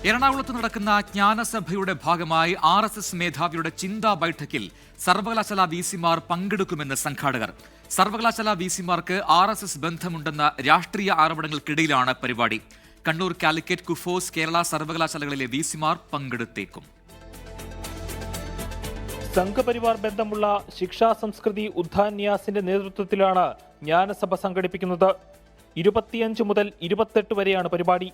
എറണാകുളത്ത് നടക്കുന്ന ജ്ഞാനസഭയുടെ ഭാഗമായി RSS മേധാവിയുടെ ചിന്താ ബൈഠക്കിൽ സർവകലാശാല വിസിമാർ പങ്കെടുക്കുമെന്ന് സംഘാടകർ. സർവകലാശാല വിസിമാർക്ക് RSS ബന്ധമുണ്ടെന്ന രാഷ്ട്രീയ ആരോപണങ്ങൾക്കിടയിലാണ് പരിപാടി. കണ്ണൂർ, കാലിക്കറ്റ്, കുഫോസ്, കേരള സർവകലാശാലകളിലെ വിസിമാർ പങ്കെടുത്തേക്കും. സംഘപരിവാർ ബന്ധമുള്ള ശിക്ഷാ സംസ്കൃതി ഉദ്ധാൻ നിയാസിന്റെ നേതൃത്വത്തിലാണ് ജ്ഞാനസഭ സംഘടിപ്പിക്കുന്നത്. 25 മുതൽ 28 വരെയാണ് പരിപാടി.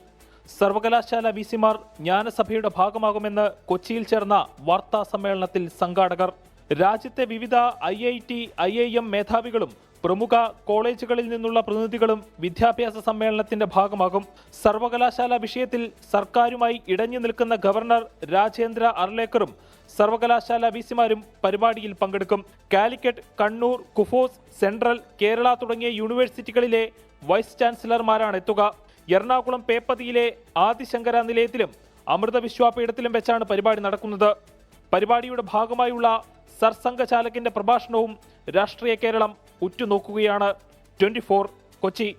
സർവകലാശാല വിസിമാർ ജ്ഞാനസഭയുടെ ഭാഗമാകുമെന്ന് കൊച്ചിയിൽ ചേർന്ന വാർത്താ സമ്മേളനത്തിൽ സംഘാടകർ. രാജ്യത്തെ വിവിധ IIT, IIM മേധാവികളും പ്രമുഖ കോളേജുകളിൽ നിന്നുള്ള പ്രതിനിധികളും വിദ്യാഭ്യാസ സമ്മേളനത്തിന്റെ ഭാഗമാകും. സർവകലാശാല വിഷയത്തിൽ സർക്കാരുമായി ഇടഞ്ഞു നിൽക്കുന്ന ഗവർണർ രാജേന്ദ്ര അർലേക്കറും സർവകലാശാല വിസിമാരും പരിപാടിയിൽ പങ്കെടുക്കും. കാലിക്കറ്റ്, കണ്ണൂർ, കുഫോസ്, സെൻട്രൽ, കേരള തുടങ്ങിയ യൂണിവേഴ്സിറ്റികളിലെ വൈസ് ചാൻസലർമാരാണ് എത്തുക. എറണാകുളം പേപ്പതിയിലെ ആദിശങ്കര നിലയത്തിലും അമൃത വിശ്വാപീഠത്തിലും വെച്ചാണ് പരിപാടി നടക്കുന്നത്. പരിപാടിയുടെ ഭാഗമായുള്ള സർസംഘചാലകിന്റെ പ്രഭാഷണവും രാഷ്ട്രീയ കേരളം ഉറ്റുനോക്കുകയാണ്. 24 കൊച്ചി.